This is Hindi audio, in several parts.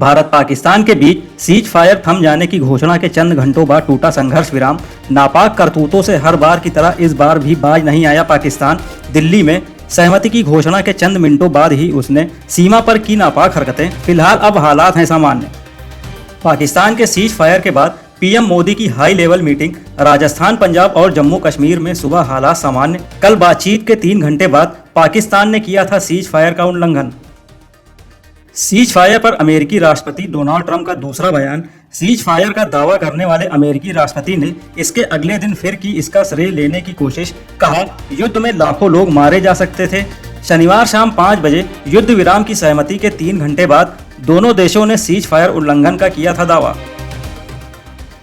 भारत पाकिस्तान के बीच सीज फायर थम जाने की घोषणा के चंद घंटों बाद टूटा संघर्ष विराम। नापाक करतूतों से हर बार की तरह इस बार भी बाज नहीं आया पाकिस्तान। दिल्ली में सहमति की घोषणा के चंद मिनटों बाद ही उसने सीमा पर की नापाक हरकतें। फिलहाल अब हालात हैं सामान्य। पाकिस्तान के सीज फायर के बाद पीएम मोदी की high level meeting. Rajasthan, Punjab और जम्मू कश्मीर में सुबह हालात सामान्य। कल बातचीत के 3 घंटे बाद पाकिस्तान ने किया था सीज फायर का उल्लंघन। सीज फायर पर अमेरिकी राष्ट्रपति डोनाल्ड ट्रंप का दूसरा बयान। सीज फायर का दावा करने वाले अमेरिकी राष्ट्रपति ने इसके अगले दिन फिर की इसका श्रेय लेने की कोशिश। कहा, युद्ध में लाखों लोग मारे जा सकते थे। शनिवार शाम 5 बजे युद्ध विराम की सहमति के 3 घंटे बाद दोनों देशों ने सीज फायर उल्लंघन का किया था दावा।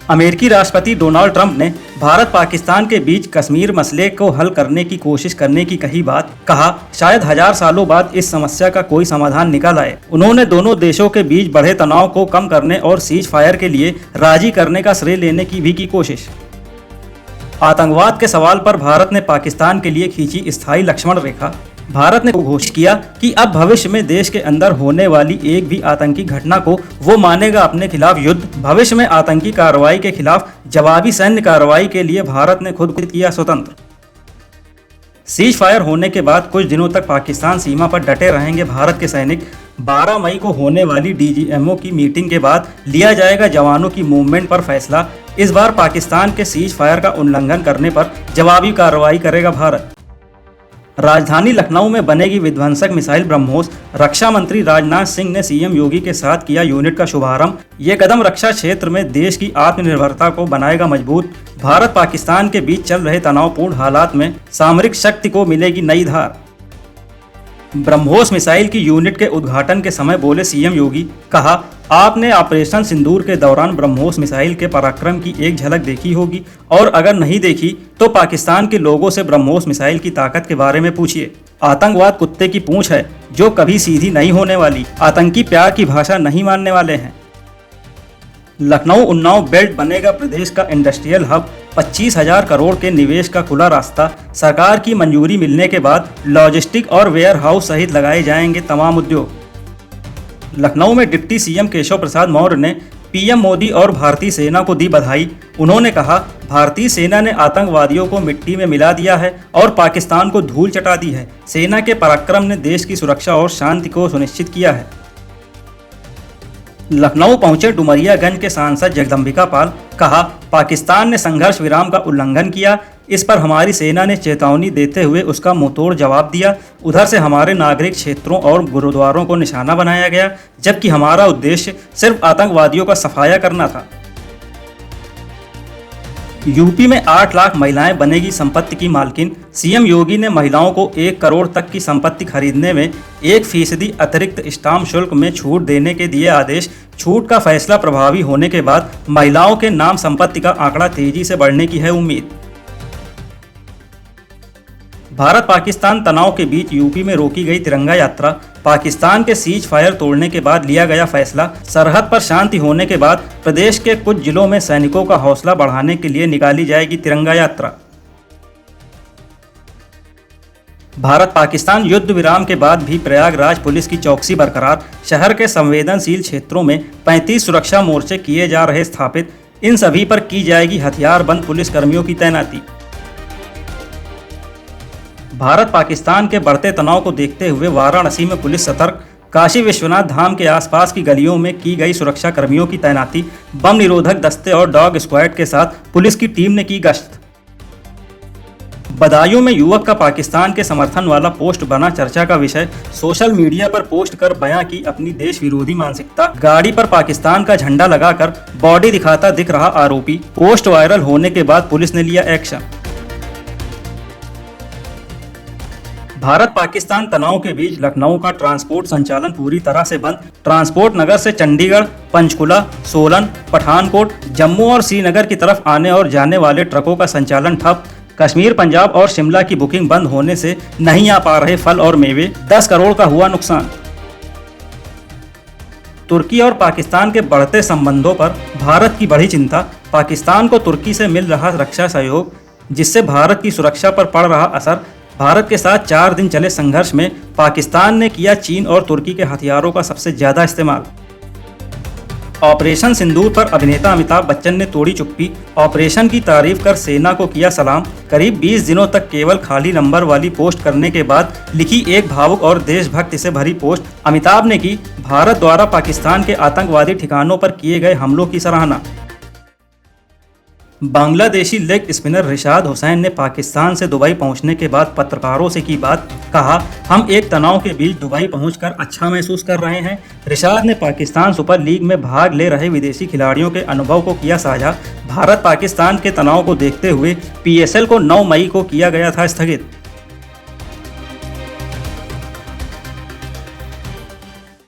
अमेरिकी राष्ट्रपति डोनाल्ड ट्रंप ने भारत पाकिस्तान के बीच कश्मीर मसले को हल करने की कोशिश करने की कही बात। कहा, शायद 1000 सालों बाद इस समस्या का कोई समाधान निकल आए। उन्होंने दोनों देशों के बीच बढ़े तनाव को कम करने और सीज फायर के लिए राजी करने का श्रेय लेने की भी की कोशिश। आतंकवाद के सवाल पर भारत ने पाकिस्तान के लिए खींची स्थायी लक्ष्मण रेखा। भारत ने घोषित किया कि अब भविष्य में देश के अंदर होने वाली एक भी आतंकी घटना को वो मानेगा अपने खिलाफ युद्ध। भविष्य में आतंकी कार्रवाई के खिलाफ जवाबी सैन्य कार्रवाई के लिए भारत ने खुद किया स्वतंत्र। सीज फायर होने के बाद कुछ दिनों तक पाकिस्तान सीमा पर डटे रहेंगे भारत के सैनिक। 12 मई को होने वाली डीजीएमओ की मीटिंग के बाद लिया जाएगा जवानों की मूवमेंट पर फैसला। इस बार पाकिस्तान के सीज फायर का उल्लंघन करने पर जवाबी कार्रवाई करेगा भारत। राजधानी लखनऊ में बनेगी विध्वंसक मिसाइल ब्रह्मोस। रक्षा मंत्री राजनाथ सिंह ने सीएम योगी के साथ किया यूनिट का शुभारंभ। ये कदम रक्षा क्षेत्र में देश की आत्मनिर्भरता को बनाएगा मजबूत। भारत पाकिस्तान के बीच चल रहे तनावपूर्ण हालात में सामरिक शक्ति को मिलेगी नई धार। ब्रह्मोस मिसाइल की यूनिट के उद्घाटन के समय बोले सीएम योगी। कहा, आपने ऑपरेशन सिंदूर के दौरान ब्रह्मोस मिसाइल के पराक्रम की एक झलक देखी होगी, और अगर नहीं देखी तो पाकिस्तान के लोगों से ब्रह्मोस मिसाइल की ताकत के बारे में पूछिए। आतंकवाद कुत्ते की पूंछ है जो कभी सीधी नहीं होने वाली। आतंकी प्यार की भाषा नहीं मानने वाले हैं। लखनऊ उन्नाव बेल्ट बनेगा प्रदेश का इंडस्ट्रियल हब। 25,000 करोड़ के निवेश का खुला रास्ता। सरकार की मंजूरी मिलने के बाद लॉजिस्टिक और वेयर हाउस सहित लगाए जाएंगे तमाम उद्योग। लखनऊ में डिप्टी सीएम केशव प्रसाद मौर्य ने पीएम मोदी और भारतीय सेना को दी बधाई। उन्होंने कहा, भारतीय सेना ने आतंकवादियों को मिट्टी में मिला दिया है और पाकिस्तान को धूल चटा दी है। सेना के पराक्रम ने देश की सुरक्षा और शांति को सुनिश्चित किया है। लखनऊ पहुंचे डुमरियागंज के सांसद जगदम्बिका पाल। कहा, पाकिस्तान ने संघर्ष विराम का उल्लंघन किया। इस पर हमारी सेना ने चेतावनी देते हुए उसका मुंहतोड़ जवाब दिया। उधर से हमारे नागरिक क्षेत्रों और गुरुद्वारों को निशाना बनाया गया, जबकि हमारा उद्देश्य सिर्फ आतंकवादियों का सफाया करना था। यूपी में 8 लाख महिलाएं बनेगी संपत्ति की मालकिन। सीएम योगी ने महिलाओं को 1 करोड़ तक की संपत्ति खरीदने में 1% अतिरिक्त स्टाम्प शुल्क में छूट देने के दिए आदेश। छूट का फैसला प्रभावी होने के बाद महिलाओं के नाम संपत्ति का आंकड़ा तेजी से बढ़ने की है उम्मीद। भारत पाकिस्तान तनाव के बीच यूपी में रोकी गई तिरंगा यात्रा। पाकिस्तान के सीज फायर तोड़ने के बाद लिया गया फैसला। सरहद पर शांति होने के बाद प्रदेश के कुछ जिलों में सैनिकों का हौसला बढ़ाने के लिए निकाली जाएगी तिरंगा यात्रा। भारत पाकिस्तान युद्ध विराम के बाद भी प्रयागराज पुलिस की चौकसी बरकरार। शहर के संवेदनशील क्षेत्रों में 35 सुरक्षा मोर्चे किए जा रहे स्थापित। इन सभी पर की जाएगी हथियारबंद पुलिसकर्मियों की तैनाती। भारत पाकिस्तान के बढ़ते तनाव को देखते हुए वाराणसी में पुलिस सतर्क। काशी विश्वनाथ धाम के आसपास की गलियों में की गई सुरक्षा कर्मियों की तैनाती। बम निरोधक दस्ते और डॉग स्क्वाड के साथ पुलिस की टीम ने की गश्त। बदायूं में युवक का पाकिस्तान के समर्थन वाला पोस्ट बना चर्चा का विषय। सोशल मीडिया पर पोस्ट कर बयां की अपनी देश विरोधी मानसिकता। गाड़ी पर पाकिस्तान का झंडा लगाकर बॉडी दिखाता दिख रहा आरोपी। पोस्ट वायरल होने के बाद पुलिस ने लिया एक्शन। भारत पाकिस्तान तनाव के बीच लखनऊ का ट्रांसपोर्ट संचालन पूरी तरह से बंद। ट्रांसपोर्ट नगर से चंडीगढ़, पंचकुला, सोलन, पठानकोट, जम्मू और श्रीनगर की तरफ आने और जाने वाले ट्रकों का संचालन ठप। कश्मीर, पंजाब और शिमला की बुकिंग बंद होने से नहीं आ पा रहे फल और मेवे। 10 करोड़ का हुआ नुकसान। तुर्की और पाकिस्तान के बढ़ते संबंधों पर भारत की बड़ी चिंता। पाकिस्तान को तुर्की से मिल रहा रक्षा सहयोग, जिससे भारत की सुरक्षा पर पड़ रहा असर। भारत के साथ 4 दिन चले संघर्ष में पाकिस्तान ने किया चीन और तुर्की के हथियारों का सबसे ज्यादा इस्तेमाल। ऑपरेशन सिंदूर पर अभिनेता अमिताभ बच्चन ने तोड़ी चुप्पी। ऑपरेशन की तारीफ कर सेना को किया सलाम। करीब 20 दिनों तक केवल खाली नंबर वाली पोस्ट करने के बाद लिखी एक भावुक और देशभक्ति से भरी पोस्ट। अमिताभ ने की भारत द्वारा पाकिस्तान के आतंकवादी ठिकानों पर किए गए हमलों की सराहना। बांग्लादेशी लेग स्पिनर रिशाद हुसैन ने पाकिस्तान से दुबई पहुंचने के बाद पत्रकारों से की बात। कहा, हम एक तनाव के बीच दुबई पहुंचकर अच्छा महसूस कर रहे हैं। रिशाद ने पाकिस्तान सुपर लीग में भाग ले रहे विदेशी खिलाड़ियों के अनुभव को किया साझा। भारत पाकिस्तान के तनाव को देखते हुए PSL को 9 मई को किया गया था स्थगित।